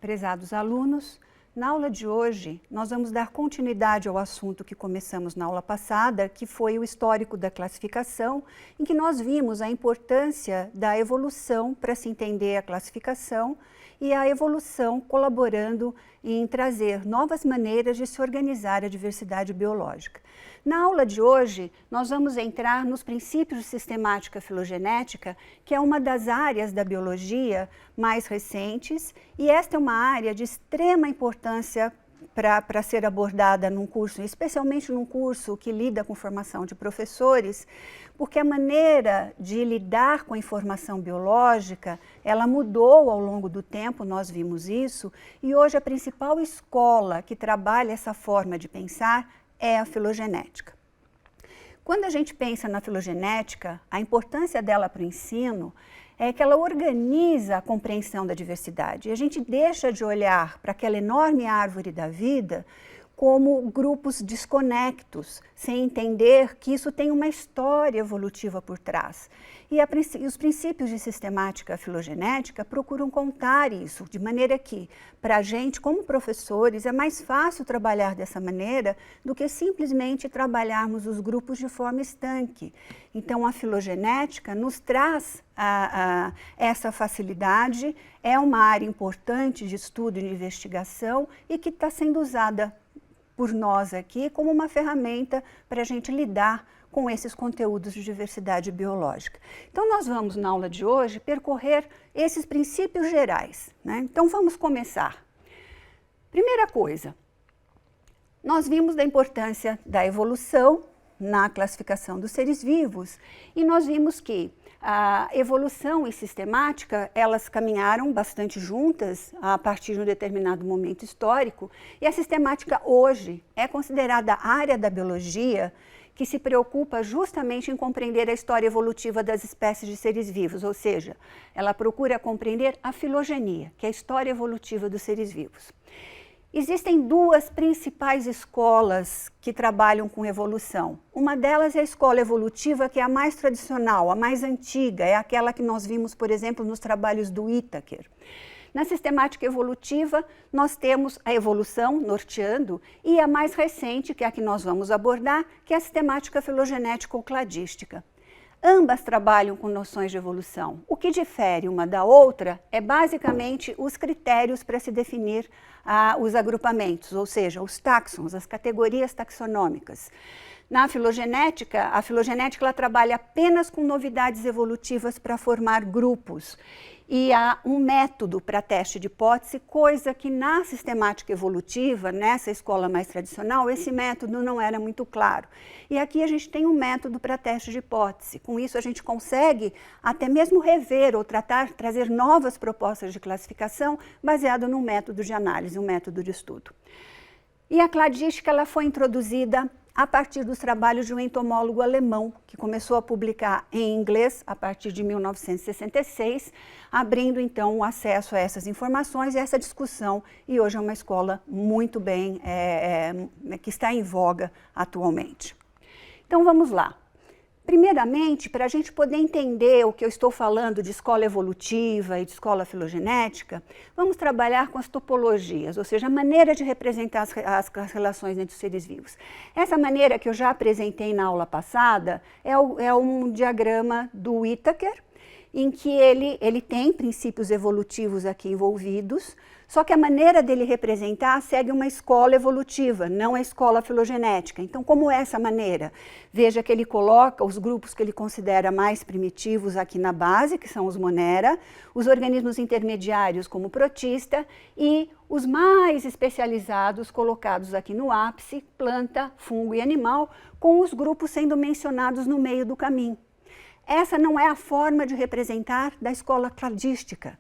Prezados alunos, na aula de hoje nós vamos dar continuidade ao assunto que começamos na aula passada, que foi o histórico da classificação, em que nós vimos a importância da evolução para se entender a classificação e a evolução colaborando em trazer novas maneiras de se organizar a diversidade biológica. Na aula de hoje, nós vamos entrar nos princípios de sistemática filogenética, que é uma das áreas da biologia mais recentes, e esta é uma área de extrema importância para ser abordada num curso, especialmente num curso que lida com formação de professores, porque a maneira de lidar com a informação biológica, ela mudou ao longo do tempo, nós vimos isso, e hoje a principal escola que trabalha essa forma de pensar é a filogenética. Quando a gente pensa na filogenética, a importância dela para o ensino é que ela organiza a compreensão da diversidade. E a gente deixa de olhar para aquela enorme árvore da vida como grupos desconectos, sem entender que isso tem uma história evolutiva por trás. E os princípios de sistemática filogenética procuram contar isso, de maneira que, para a gente, como professores, é mais fácil trabalhar dessa maneira do que simplesmente trabalharmos os grupos de forma estanque. Então, a filogenética nos traz essa facilidade, é uma área importante de estudo e de investigação e que está sendo usada por nós aqui como uma ferramenta para a gente lidar com esses conteúdos de diversidade biológica. Então, nós vamos, na aula de hoje, percorrer esses princípios gerais, né? Então, vamos começar. Primeira coisa, nós vimos da importância da evolução na classificação dos seres vivos e nós vimos que a evolução e sistemática, elas caminharam bastante juntas a partir de um determinado momento histórico, e a sistemática hoje é considerada a área da biologia que se preocupa justamente em compreender a história evolutiva das espécies de seres vivos, ou seja, ela procura compreender a filogenia, que é a história evolutiva dos seres vivos. Existem duas principais escolas que trabalham com evolução. Uma delas é a escola evolutiva, que é a mais tradicional, a mais antiga, é aquela que nós vimos, por exemplo, nos trabalhos do Whittaker. Na sistemática evolutiva, nós temos a evolução norteando e a mais recente, que é a que nós vamos abordar, que é a sistemática filogenética ou cladística. Ambas trabalham com noções de evolução. O que difere uma da outra é basicamente os critérios para se definir os agrupamentos, ou seja, os táxons, as categorias taxonômicas. Na filogenética, a filogenética ela trabalha apenas com novidades evolutivas para formar grupos. E há um método para teste de hipótese, coisa que na sistemática evolutiva, nessa escola mais tradicional, esse método não era muito claro. E aqui a gente tem um método para teste de hipótese. Com isso a gente consegue até mesmo rever ou trazer novas propostas de classificação baseado num método de análise, um método de estudo. E a cladística ela foi introduzida a partir dos trabalhos de um entomólogo alemão, que começou a publicar em inglês a partir de 1966, abrindo então o acesso a essas informações e essa discussão, e hoje é uma escola muito bem, que está em voga atualmente. Então vamos lá. Primeiramente, para a gente poder entender o que eu estou falando de escola evolutiva e de escola filogenética, vamos trabalhar com as topologias, ou seja, a maneira de representar as relações entre os seres vivos. Essa maneira que eu já apresentei na aula passada é um diagrama do Whittaker, em que ele tem princípios evolutivos aqui envolvidos, só que a maneira dele representar segue uma escola evolutiva, não a escola filogenética. Então, como é essa maneira? Veja que ele coloca os grupos que ele considera mais primitivos aqui na base, que são os Monera, os organismos intermediários como protista e os mais especializados colocados aqui no ápice, planta, fungo e animal, com os grupos sendo mencionados no meio do caminho. Essa não é a forma de representar da escola cladística.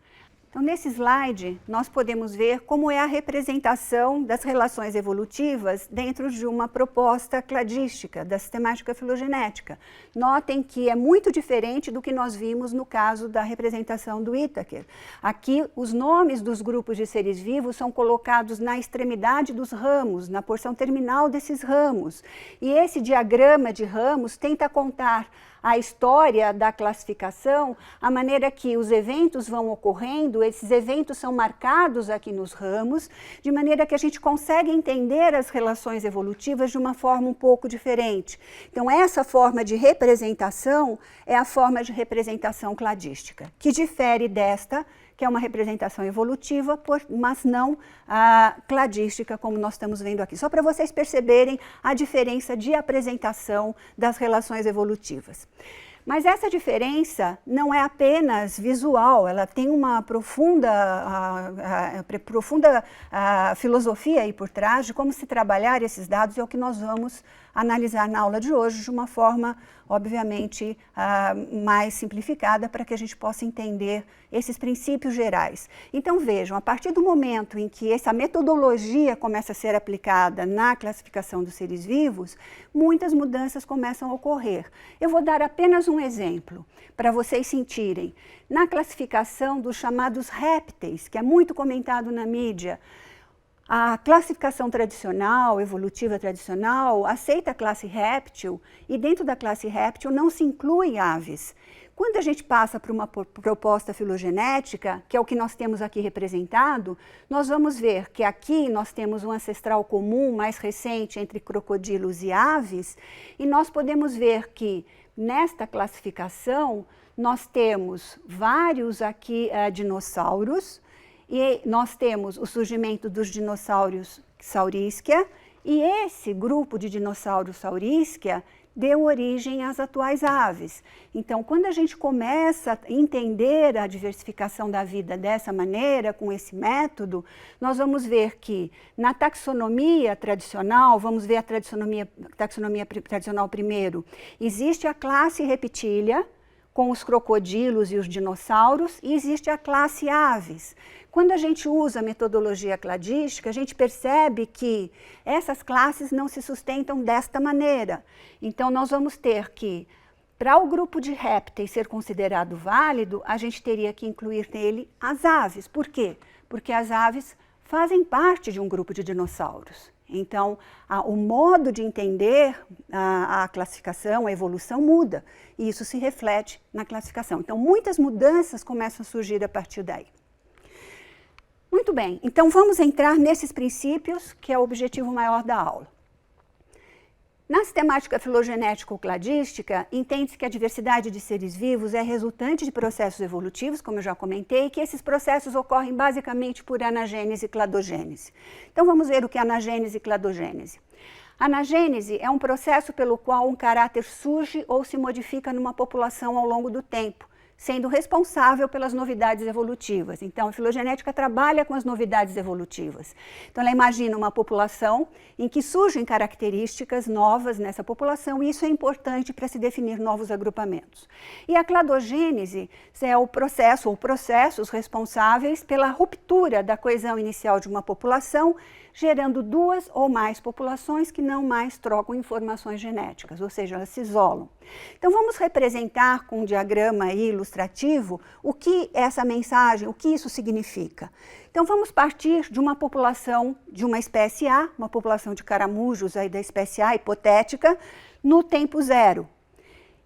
Então, nesse slide, nós podemos ver como é a representação das relações evolutivas dentro de uma proposta cladística, da sistemática filogenética. Notem que é muito diferente do que nós vimos no caso da representação do Whittaker. Aqui, os nomes dos grupos de seres vivos são colocados na extremidade dos ramos, na porção terminal desses ramos. E esse diagrama de ramos tenta contar a história da classificação, a maneira que os eventos vão ocorrendo, esses eventos são marcados aqui nos ramos, de maneira que a gente consegue entender as relações evolutivas de uma forma um pouco diferente. Então, essa forma de representação é a forma de representação cladística, que difere desta, que é uma representação evolutiva, mas não cladística, como nós estamos vendo aqui. Só para vocês perceberem a diferença de apresentação das relações evolutivas. Mas essa diferença não é apenas visual, ela tem uma profunda filosofia aí por trás de como se trabalhar esses dados, e é o que nós vamos analisar na aula de hoje de uma forma, obviamente, mais simplificada, para que a gente possa entender esses princípios gerais. Então vejam, a partir do momento em que essa metodologia começa a ser aplicada na classificação dos seres vivos, muitas mudanças começam a ocorrer. Eu vou dar apenas um exemplo para vocês sentirem. Na classificação dos chamados répteis, que é muito comentado na mídia, a classificação tradicional, evolutiva tradicional, aceita a classe réptil, e dentro da classe réptil não se inclui aves. Quando a gente passa para uma proposta filogenética, que é o que nós temos aqui representado, nós vamos ver que aqui nós temos um ancestral comum mais recente entre crocodilos e aves, e nós podemos ver que nesta classificação nós temos vários aqui dinossauros, e nós temos o surgimento dos dinossauros saurísquia, e esse grupo de dinossauros saurísquia deu origem às atuais aves. Então, quando a gente começa a entender a diversificação da vida dessa maneira, com esse método, nós vamos ver que na taxonomia tradicional, vamos ver a taxonomia tradicional primeiro, existe a classe Reptilia, com os crocodilos e os dinossauros, e existe a classe aves. Quando a gente usa a metodologia cladística, a gente percebe que essas classes não se sustentam desta maneira. Então, nós vamos ter que, para o grupo de répteis ser considerado válido, a gente teria que incluir nele as aves. Por quê? Porque as aves fazem parte de um grupo de dinossauros. Então, o modo de entender a classificação, a evolução muda, e isso se reflete na classificação. Então, muitas mudanças começam a surgir a partir daí. Muito bem, então vamos entrar nesses princípios, que é o objetivo maior da aula. Na sistemática filogenético-cladística, entende-se que a diversidade de seres vivos é resultante de processos evolutivos, como eu já comentei, e que esses processos ocorrem basicamente por anagênese e cladogênese. Então vamos ver o que é anagênese e cladogênese. Anagênese é um processo pelo qual um caráter surge ou se modifica numa população ao longo do tempo, sendo responsável pelas novidades evolutivas. Então, a filogenética trabalha com as novidades evolutivas. Então, ela imagina uma população em que surgem características novas nessa população, e isso é importante para se definir novos agrupamentos. E a cladogênese é o processo ou processos responsáveis pela ruptura da coesão inicial de uma população, gerando duas ou mais populações que não mais trocam informações genéticas, ou seja, elas se isolam. Então, vamos representar com um diagrama aí ilustrativo o que essa mensagem, o que isso significa. Então, vamos partir de uma população de uma espécie A, uma população de caramujos aí da espécie A, hipotética, no tempo zero,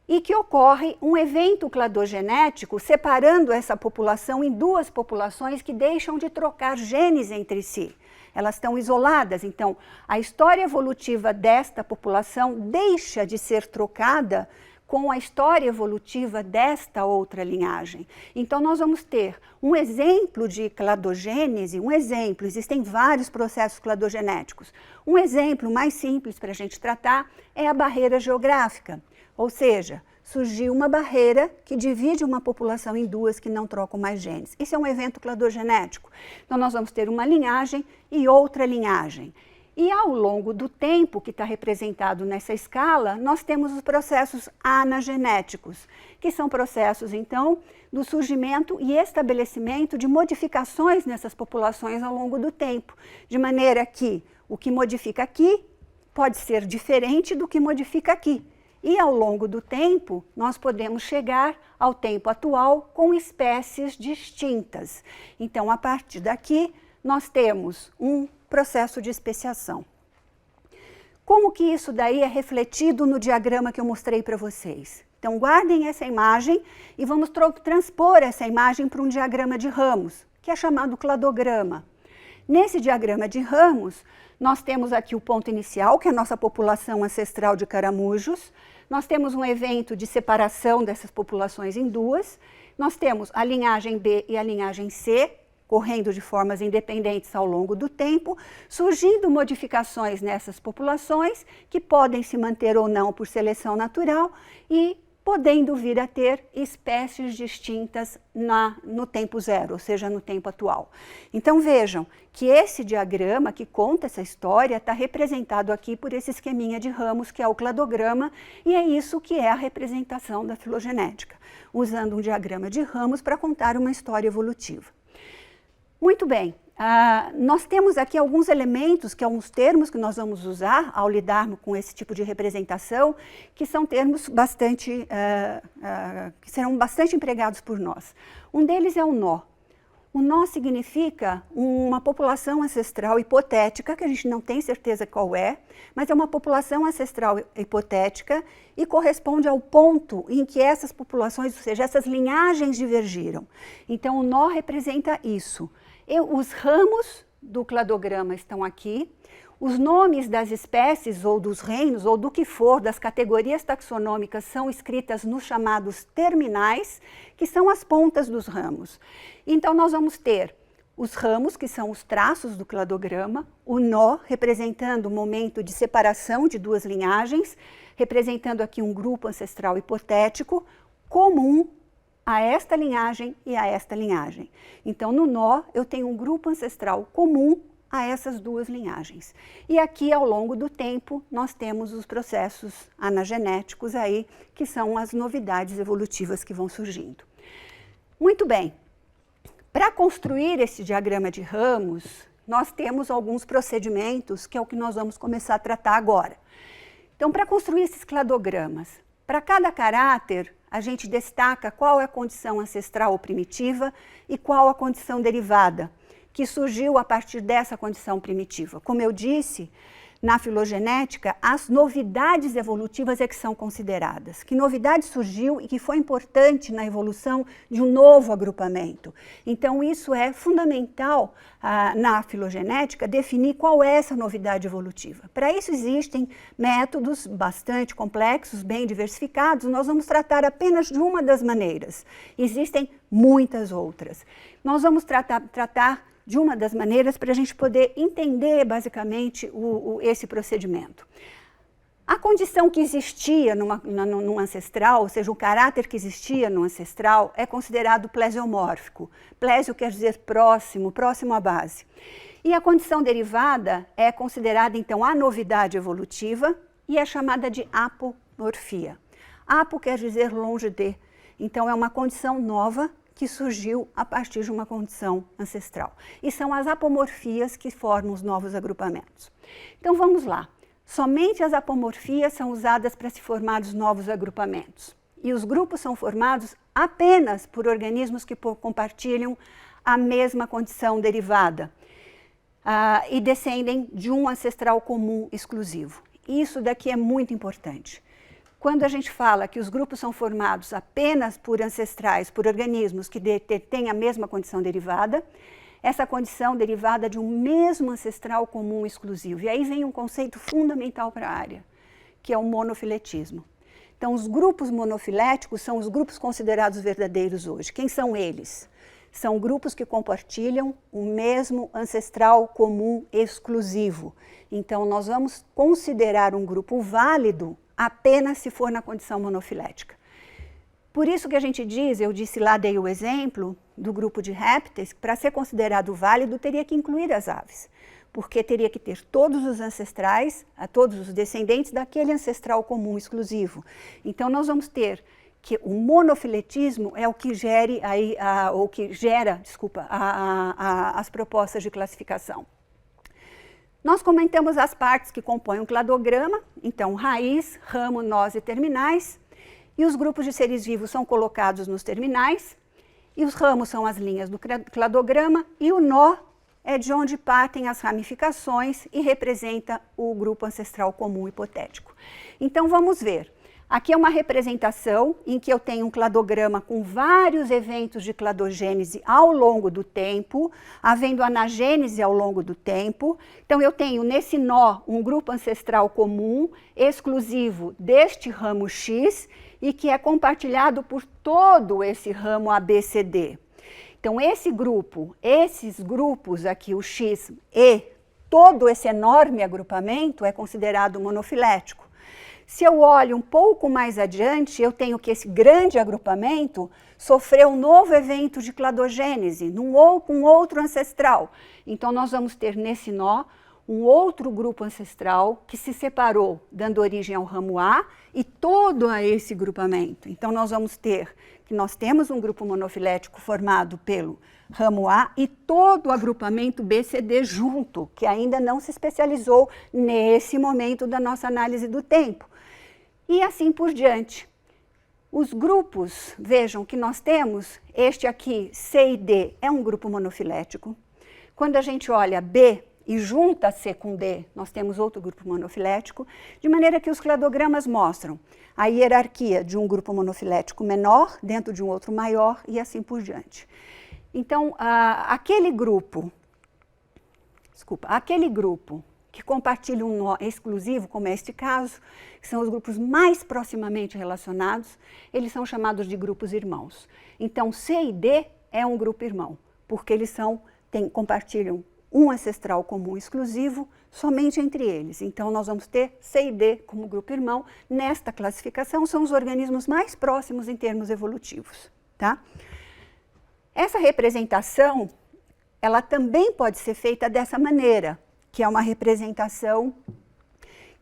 e que ocorre um evento cladogenético separando essa população em duas populações que deixam de trocar genes entre si. Elas estão isoladas, então a história evolutiva desta população deixa de ser trocada com a história evolutiva desta outra linhagem. Então nós vamos ter um exemplo de cladogênese, existem vários processos cladogenéticos. Um exemplo mais simples para a gente tratar é a barreira geográfica, ou seja, surgiu uma barreira que divide uma população em duas que não trocam mais genes. Isso é um evento cladogenético. Então, nós vamos ter uma linhagem e outra linhagem. E ao longo do tempo que está representado nessa escala, nós temos os processos anagenéticos, que são processos, então, do surgimento e estabelecimento de modificações nessas populações ao longo do tempo, de maneira que o que modifica aqui pode ser diferente do que modifica aqui. E ao longo do tempo, nós podemos chegar ao tempo atual com espécies distintas. Então, a partir daqui, nós temos um processo de especiação. Como que isso daí é refletido no diagrama que eu mostrei para vocês? Então, guardem essa imagem e vamos transpor essa imagem para um diagrama de ramos, que é chamado cladograma. Nesse diagrama de ramos, nós temos aqui o ponto inicial, que é a nossa população ancestral de caramujos. Nós temos um evento de separação dessas populações em duas. Nós temos a linhagem B e a linhagem C, correndo de formas independentes ao longo do tempo, surgindo modificações nessas populações, que podem se manter ou não por seleção natural e podendo vir a ter espécies distintas no tempo zero, ou seja, no tempo atual. Então vejam que esse diagrama que conta essa história está representado aqui por esse esqueminha de ramos, que é o cladograma, e é isso que é a representação da filogenética, usando um diagrama de ramos para contar uma história evolutiva. Muito bem, nós temos aqui alguns elementos, que alguns termos que nós vamos usar ao lidarmos com esse tipo de representação, que são termos bastante, que serão bastante empregados por nós. Um deles é o nó. O nó significa uma população ancestral hipotética, que a gente não tem certeza qual é, mas é uma população ancestral hipotética e corresponde ao ponto em que essas populações, ou seja, essas linhagens divergiram. Então, o nó representa isso. Os ramos do cladograma estão aqui, os nomes das espécies ou dos reinos ou do que for, das categorias taxonômicas, são escritas nos chamados terminais, que são as pontas dos ramos. Então, nós vamos ter os ramos, que são os traços do cladograma, o nó, representando o momento de separação de duas linhagens, representando aqui um grupo ancestral hipotético, comum a esta linhagem e a esta linhagem. Então, no nó, eu tenho um grupo ancestral comum a essas duas linhagens. E aqui, ao longo do tempo, nós temos os processos anagenéticos aí, que são as novidades evolutivas que vão surgindo. Muito bem. Para construir esse diagrama de ramos, nós temos alguns procedimentos, que é o que nós vamos começar a tratar agora. Então, para construir esses cladogramas, para cada caráter, a gente destaca qual é a condição ancestral ou primitiva e qual a condição derivada, que surgiu a partir dessa condição primitiva. Como eu disse, na filogenética, as novidades evolutivas é que são consideradas. Que novidade surgiu e que foi importante na evolução de um novo agrupamento. Então, isso é fundamental na filogenética, definir qual é essa novidade evolutiva. Para isso, existem métodos bastante complexos, bem diversificados. Nós vamos tratar apenas de uma das maneiras. Existem muitas outras. Nós vamos tratar de uma das maneiras para a gente poder entender, basicamente, esse procedimento. A condição que existia num ancestral, ou seja, o caráter que existia no ancestral, é considerado plesiomórfico. Plésio quer dizer próximo, próximo à base. E a condição derivada é considerada, então, a novidade evolutiva e é chamada de apomorfia. Apo quer dizer longe de, então é uma condição nova que surgiu a partir de uma condição ancestral. E são as apomorfias que formam os novos agrupamentos. Então vamos lá. Somente as apomorfias são usadas para se formar os novos agrupamentos. E os grupos são formados apenas por organismos que compartilham a mesma condição derivada e descendem de um ancestral comum exclusivo. Isso daqui é muito importante. Quando a gente fala que os grupos são formados apenas por ancestrais, por organismos que têm a mesma condição derivada, essa condição derivada de um mesmo ancestral comum exclusivo. E aí vem um conceito fundamental para a área, que é o monofiletismo. Então, os grupos monofiléticos são os grupos considerados verdadeiros hoje. Quem são eles? São grupos que compartilham o mesmo ancestral comum exclusivo. Então, nós vamos considerar um grupo válido apenas se for na condição monofilética. Por isso que a gente diz, eu disse lá, dei o exemplo do grupo de répteis, que para ser considerado válido teria que incluir as aves, porque teria que ter todos os ancestrais, todos os descendentes daquele ancestral comum exclusivo. Então nós vamos ter que o monofiletismo é o que gera as propostas de classificação. Nós comentamos as partes que compõem um cladograma, então raiz, ramo, nós e terminais, e os grupos de seres vivos são colocados nos terminais, e os ramos são as linhas do cladograma, e o nó é de onde partem as ramificações e representa o grupo ancestral comum hipotético. Então vamos ver. Aqui é uma representação em que eu tenho um cladograma com vários eventos de cladogênese ao longo do tempo, havendo anagênese ao longo do tempo. Então, eu tenho nesse nó um grupo ancestral comum, exclusivo deste ramo X, e que é compartilhado por todo esse ramo ABCD. Então, esses grupos aqui, o X e todo esse enorme agrupamento é considerado monofilético. Se eu olho um pouco mais adiante, eu tenho que esse grande agrupamento sofreu um novo evento de cladogênese, com outro ancestral. Então, nós vamos ter nesse nó um outro grupo ancestral que se separou, dando origem ao ramo A e todo esse grupamento. Então, nós temos um grupo monofilético formado pelo ramo A e todo o agrupamento BCD junto, que ainda não se especializou nesse momento da nossa análise do tempo. E assim por diante. Os grupos, vejam que nós temos, este aqui, C e D, é um grupo monofilético. Quando a gente olha B e junta C com D, nós temos outro grupo monofilético, de maneira que os cladogramas mostram a hierarquia de um grupo monofilético menor dentro de um outro maior e assim por diante. Então, aquele grupo que compartilha um nó exclusivo, como é este caso, que são os grupos mais proximamente relacionados, eles são chamados de grupos irmãos. Então, C e D é um grupo irmão, porque eles compartilham um ancestral comum exclusivo somente entre eles. Então, nós vamos ter C e D como grupo irmão. Nesta classificação, são os organismos mais próximos em termos evolutivos, tá? Essa representação, ela também pode ser feita dessa maneira, que é uma representação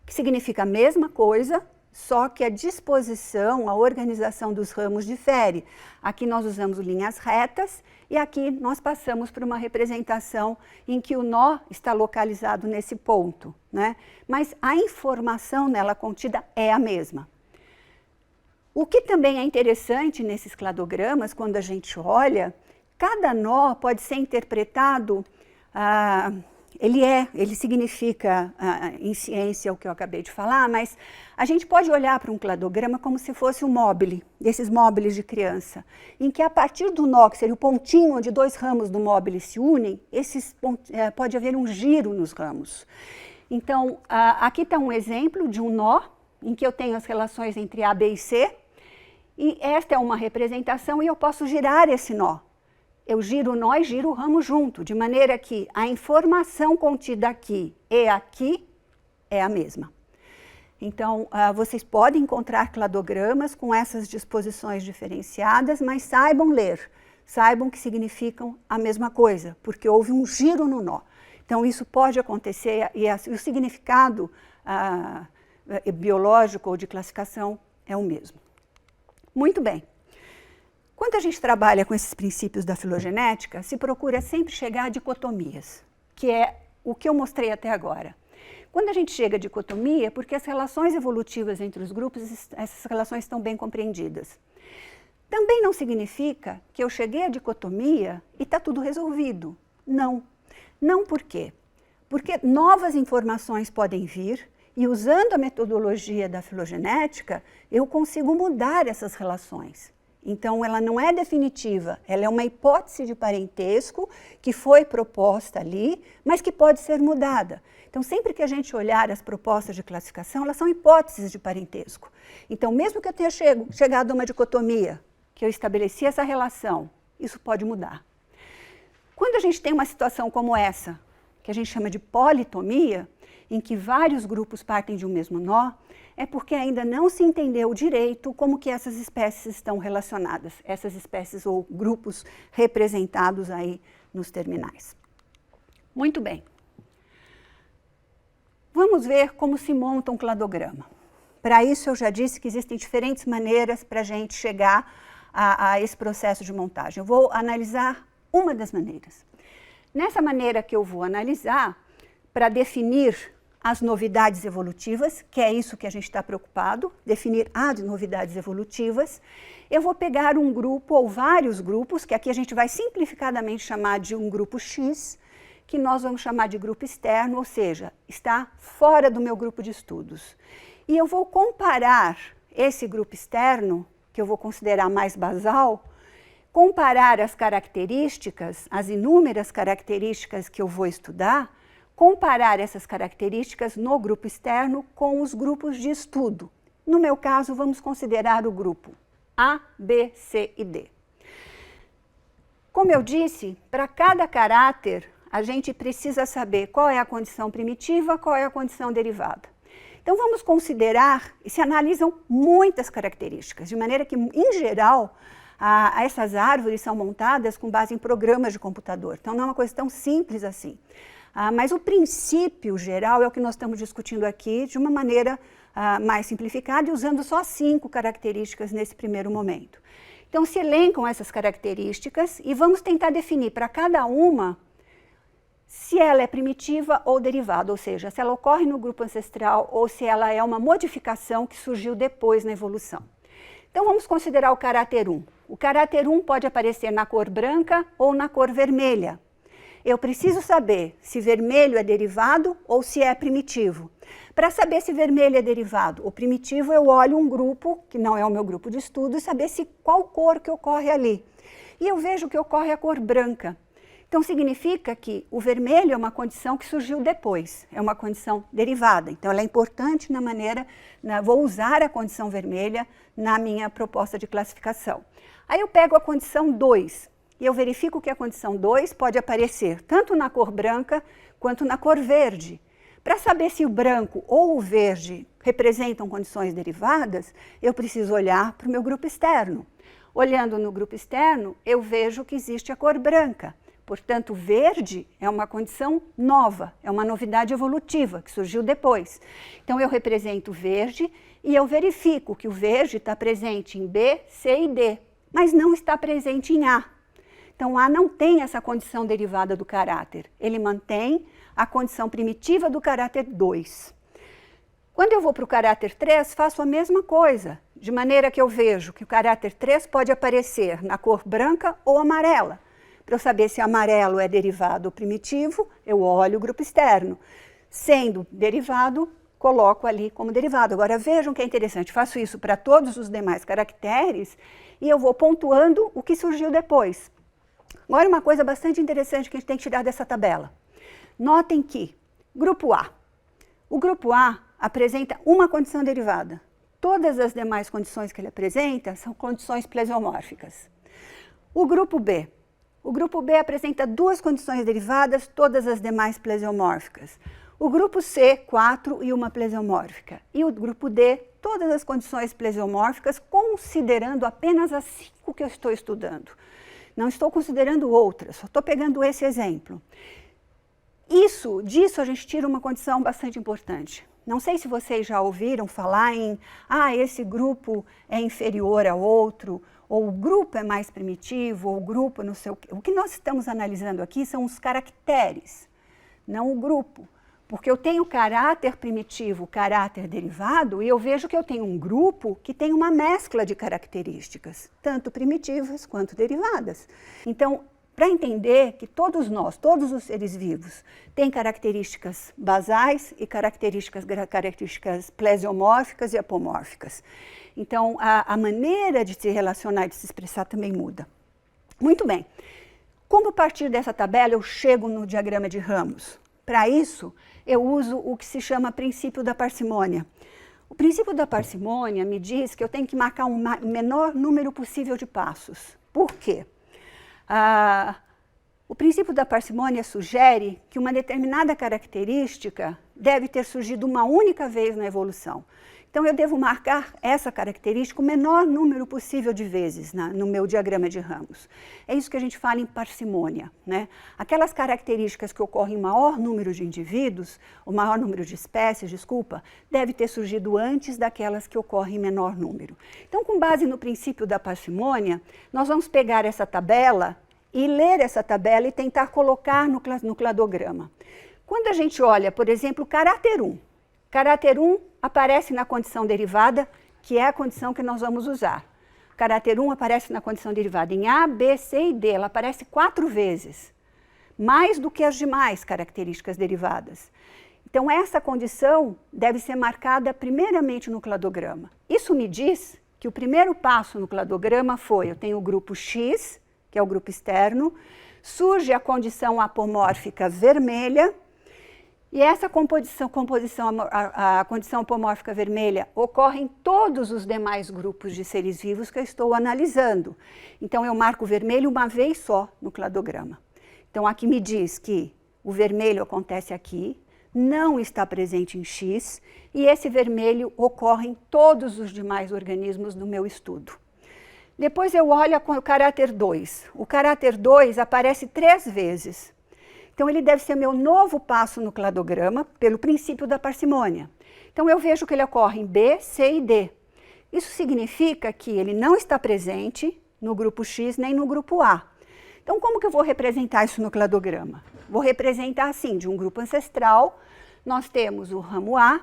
que significa a mesma coisa, só que a disposição, a organização dos ramos difere. Aqui nós usamos linhas retas e aqui nós passamos por uma representação em que o nó está localizado nesse ponto, né? Mas a informação nela contida é a mesma. O que também é interessante nesses cladogramas, quando a gente olha, cada nó pode ser interpretado, ele significa em ciência o que eu acabei de falar, mas a gente pode olhar para um cladograma como se fosse um móbile, desses móbiles de criança, em que a partir do nó, que seria o pontinho onde dois ramos do móbile se unem, pode haver um giro nos ramos. Então, aqui está um exemplo de um nó, em que eu tenho as relações entre A, B e C, e esta é uma representação e eu posso girar esse nó. Eu giro o nó e giro o ramo junto, de maneira que a informação contida aqui e aqui é a mesma. Então, vocês podem encontrar cladogramas com essas disposições diferenciadas, mas saibam ler, saibam que significam a mesma coisa, porque houve um giro no nó. Então, isso pode acontecer e o significado biológico ou de classificação é o mesmo. Muito bem. Quando a gente trabalha com esses princípios da filogenética, se procura sempre chegar a dicotomias, que é o que eu mostrei até agora. Quando a gente chega a dicotomia, porque as relações evolutivas entre os grupos, essas relações estão bem compreendidas. Também não significa que eu cheguei à dicotomia e está tudo resolvido. Não. Não por quê? Porque novas informações podem vir e, usando a metodologia da filogenética, eu consigo mudar essas relações. Então, ela não é definitiva, ela é uma hipótese de parentesco que foi proposta ali, mas que pode ser mudada. Então, sempre que a gente olhar as propostas de classificação, elas são hipóteses de parentesco. Então, mesmo que eu tenha chegado a uma dicotomia, que eu estabeleci essa relação, isso pode mudar. Quando a gente tem uma situação como essa, que a gente chama de politomia, em que vários grupos partem de um mesmo nó, é porque ainda não se entendeu direito como que essas espécies estão relacionadas, essas espécies ou grupos representados aí nos terminais. Muito bem. Vamos ver como se monta um cladograma. Para isso, eu já disse que existem diferentes maneiras para a gente chegar a esse processo de montagem. Eu vou analisar uma das maneiras. Nessa maneira que eu vou analisar, para definir as novidades evolutivas, que é isso que a gente está preocupado, definir as novidades evolutivas, eu vou pegar um grupo ou vários grupos, que aqui a gente vai simplificadamente chamar de um grupo X, que nós vamos chamar de grupo externo, ou seja, está fora do meu grupo de estudos. E eu vou comparar esse grupo externo, que eu vou considerar mais basal, comparar as características, as inúmeras características que eu vou estudar, comparar essas características no grupo externo com os grupos de estudo. No meu caso, vamos considerar o grupo A, B, C e D. Como eu disse, para cada caráter, a gente precisa saber qual é a condição primitiva, qual é a condição derivada. Então, vamos considerar, e se analisam muitas características, de maneira que, em geral, essas árvores são montadas com base em programas de computador. Então, não é uma coisa tão simples assim. Mas o princípio geral é o que nós estamos discutindo aqui de uma maneira mais simplificada e usando só 5 características nesse primeiro momento. Então, se elencam essas características e vamos tentar definir para cada uma se ela é primitiva ou derivada, ou seja, se ela ocorre no grupo ancestral ou se ela é uma modificação que surgiu depois na evolução. Então, vamos considerar o caráter 1. O caráter 1 pode aparecer na cor branca ou na cor vermelha. Eu preciso saber se vermelho é derivado ou se é primitivo. Para saber se vermelho é derivado ou primitivo, eu olho um grupo, que não é o meu grupo de estudo, e saber qual cor que ocorre ali. E eu vejo que ocorre a cor branca. Então, significa que o vermelho é uma condição que surgiu depois, é uma condição derivada. Então, ela é importante na maneira, vou usar a condição vermelha na minha proposta de classificação. Aí eu pego a condição 2. E eu verifico que a condição 2 pode aparecer tanto na cor branca quanto na cor verde. Para saber se o branco ou o verde representam condições derivadas, eu preciso olhar para o meu grupo externo. Olhando no grupo externo, eu vejo que existe a cor branca. Portanto, verde é uma condição nova, é uma novidade evolutiva que surgiu depois. Então, eu represento o verde e eu verifico que o verde está presente em B, C e D, mas não está presente em A. Então, A não tem essa condição derivada do caráter, ele mantém a condição primitiva do caráter 2. Quando eu vou para o caráter 3, faço a mesma coisa, de maneira que eu vejo que o caráter 3 pode aparecer na cor branca ou amarela. Para eu saber se amarelo é derivado ou primitivo, eu olho o grupo externo. Sendo derivado, coloco ali como derivado. Agora, vejam que é interessante, faço isso para todos os demais caracteres e eu vou pontuando o que surgiu depois. Agora, uma coisa bastante interessante que a gente tem que tirar dessa tabela. Notem que, grupo A. O grupo A apresenta uma condição derivada. Todas as demais condições que ele apresenta são condições plesiomórficas. O grupo B. O grupo B apresenta 2 condições derivadas, todas as demais plesiomórficas. O grupo C, 4 e uma plesiomórfica. E o grupo D, todas as condições plesiomórficas, considerando apenas as 5 que eu estou estudando. Não estou considerando outras, só estou pegando esse exemplo. Disso a gente tira uma condição bastante importante. Não sei se vocês já ouviram falar em, esse grupo é inferior ao outro, ou o grupo é mais primitivo, ou o grupo não sei o quê. O que nós estamos analisando aqui são os caracteres, não o grupo. Porque eu tenho caráter primitivo, caráter derivado, e eu vejo que eu tenho um grupo que tem uma mescla de características, tanto primitivas quanto derivadas. Então, para entender que todos nós, todos os seres vivos, têm características basais e características plesiomórficas e apomórficas. Então, a maneira de se relacionar e de se expressar também muda. Muito bem. Como a partir dessa tabela eu chego no diagrama de ramos? Para isso, eu uso o que se chama princípio da parcimônia. O princípio da parcimônia me diz que eu tenho que marcar o menor número possível de passos. Por quê? O princípio da parcimônia sugere que uma determinada característica deve ter surgido uma única vez na evolução. Então, eu devo marcar essa característica o menor número possível de vezes no meu diagrama de ramos. É isso que a gente fala em parcimônia, né? Aquelas características que ocorrem em maior número de indivíduos, o maior número de espécies, deve ter surgido antes daquelas que ocorrem em menor número. Então, com base no princípio da parcimônia, nós vamos pegar essa tabela e ler essa tabela e tentar colocar no cladograma. Quando a gente olha, por exemplo, o caráter 1. Caráter 1 aparece na condição derivada, que é a condição que nós vamos usar. Caráter 1 aparece na condição derivada em A, B, C e D. Ela aparece 4 vezes, mais do que as demais características derivadas. Então, essa condição deve ser marcada primeiramente no cladograma. Isso me diz que o primeiro passo no cladograma foi, eu tenho o grupo X, que é o grupo externo, surge a condição apomórfica vermelha, e essa a condição apomórfica vermelha ocorre em todos os demais grupos de seres vivos que eu estou analisando. Então, eu marco o vermelho uma vez só no cladograma. Então, aqui me diz que o vermelho acontece aqui, não está presente em X, e esse vermelho ocorre em todos os demais organismos do meu estudo. Depois eu olho o caráter 2. O caráter 2 aparece 3 vezes. Então, ele deve ser meu novo passo no cladograma, pelo princípio da parcimônia. Então, eu vejo que ele ocorre em B, C e D. Isso significa que ele não está presente no grupo X nem no grupo A. Então, como que eu vou representar isso no cladograma? Vou representar assim, de um grupo ancestral, nós temos o ramo A,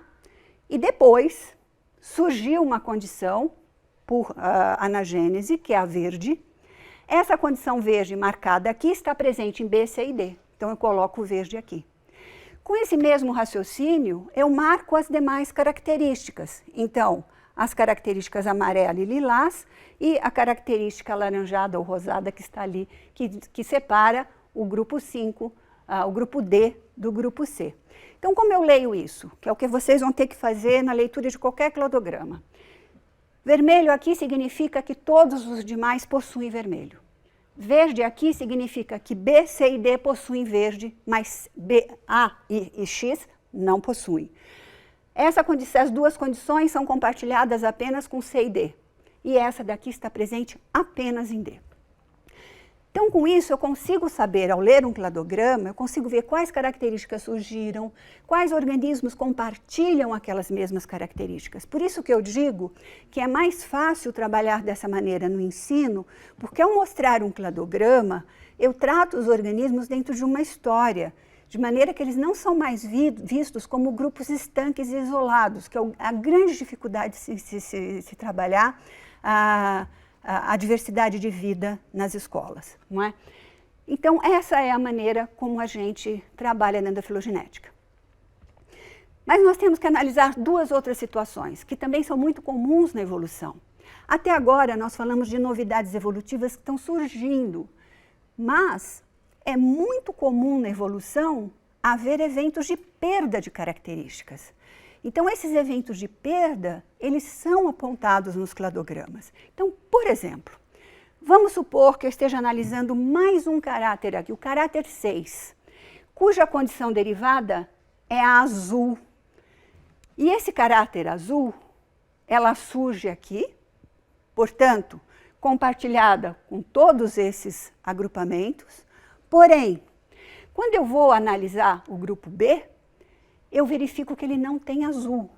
e depois surgiu uma condição por anagênese, que é a verde. Essa condição verde marcada aqui está presente em B, C e D. Então, eu coloco o verde aqui. Com esse mesmo raciocínio, eu marco as demais características. Então, as características amarela e lilás e a característica alaranjada ou rosada que está ali, que separa o grupo 5, o grupo D do grupo C. Então, como eu leio isso? Que é o que vocês vão ter que fazer na leitura de qualquer cladograma. Vermelho aqui significa que todos os demais possuem vermelho. Verde aqui significa que B, C e D possuem verde, mas B, A e X não possuem. As duas condições são compartilhadas apenas com C e D. E essa daqui está presente apenas em D. Então, com isso, eu consigo saber, ao ler um cladograma, eu consigo ver quais características surgiram, quais organismos compartilham aquelas mesmas características. Por isso que eu digo que é mais fácil trabalhar dessa maneira no ensino, porque ao mostrar um cladograma, eu trato os organismos dentro de uma história, de maneira que eles não são mais vistos como grupos estanques e isolados, que é a grande dificuldade de se trabalhar a diversidade de vida nas escolas, não é? Então, essa é a maneira como a gente trabalha dentro da filogenética. Mas nós temos que analisar 2 outras situações, que também são muito comuns na evolução. Até agora, nós falamos de novidades evolutivas que estão surgindo, mas é muito comum na evolução haver eventos de perda de características. Então, esses eventos de perda, eles são apontados nos cladogramas. Então, por exemplo, vamos supor que eu esteja analisando mais um caráter aqui, o caráter 6, cuja condição derivada é a azul. E esse caráter azul, ela surge aqui, portanto, compartilhada com todos esses agrupamentos, porém, quando eu vou analisar o grupo B, eu verifico que ele não tem azul.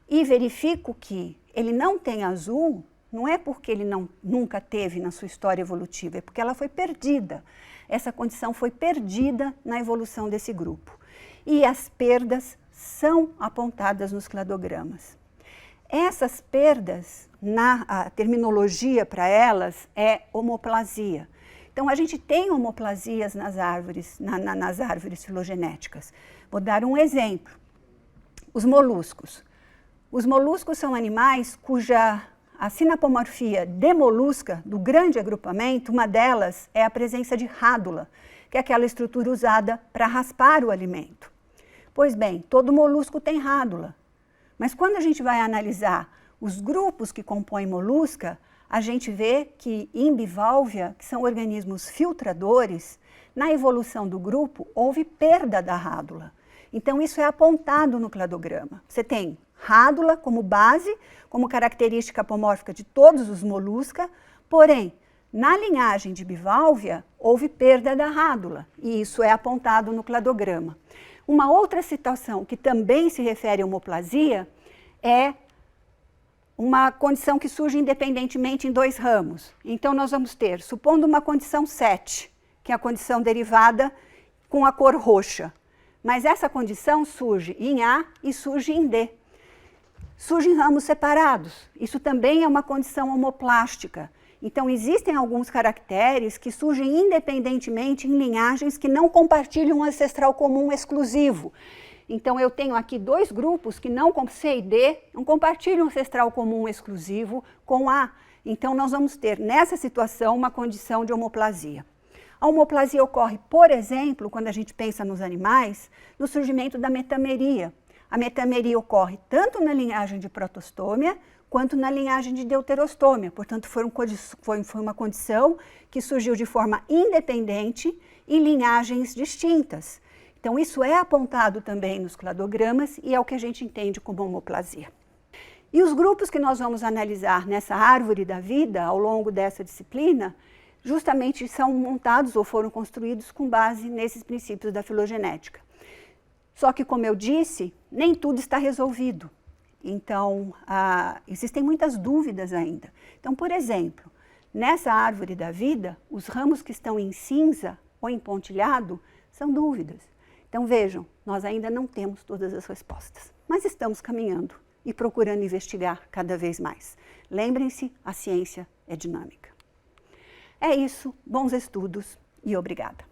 E verifico que ele não tem azul, não é porque ele nunca teve na sua história evolutiva, é porque ela foi perdida. Essa condição foi perdida na evolução desse grupo. E as perdas são apontadas nos cladogramas. Essas perdas, a terminologia para elas é homoplasia. Então, a gente tem homoplasias nas árvores, nas árvores filogenéticas. Vou dar um exemplo. Os moluscos. Os moluscos são animais cuja a sinapomorfia demolusca, do grande agrupamento, uma delas é a presença de rádula, que é aquela estrutura usada para raspar o alimento. Pois bem, todo molusco tem rádula. Mas quando a gente vai analisar os grupos que compõem molusca, a gente vê que em bivalvia, que são organismos filtradores, na evolução do grupo houve perda da rádula. Então isso é apontado no cladograma. Você tem rádula como base, como característica apomórfica de todos os molusca, porém, na linhagem de bivalvia, houve perda da rádula, e isso é apontado no cladograma. Uma outra situação que também se refere à homoplasia é uma condição que surge independentemente em 2 ramos. Então, nós vamos ter, supondo uma condição 7, que é a condição derivada com a cor roxa. Mas essa condição surge em A e surge em D. Surge em ramos separados. Isso também é uma condição homoplástica. Então, existem alguns caracteres que surgem independentemente em linhagens que não compartilham um ancestral comum exclusivo. Então, eu tenho aqui dois grupos que não, com C e D, não compartilham um ancestral comum exclusivo com A. Então, nós vamos ter, nessa situação, uma condição de homoplasia. A homoplasia ocorre, por exemplo, quando a gente pensa nos animais, no surgimento da metameria. A metameria ocorre tanto na linhagem de protostômia, quanto na linhagem de deuterostômia. Portanto, foi uma condição que surgiu de forma independente em linhagens distintas. Então, isso é apontado também nos cladogramas e é o que a gente entende como homoplasia. E os grupos que nós vamos analisar nessa árvore da vida ao longo dessa disciplina, justamente são montados ou foram construídos com base nesses princípios da filogenética. Só que, como eu disse, nem tudo está resolvido. Então, existem muitas dúvidas ainda. Então, por exemplo, nessa árvore da vida, os ramos que estão em cinza ou em pontilhado são dúvidas. Então, vejam, nós ainda não temos todas as respostas, mas estamos caminhando e procurando investigar cada vez mais. Lembrem-se, a ciência é dinâmica. É isso, bons estudos e obrigada.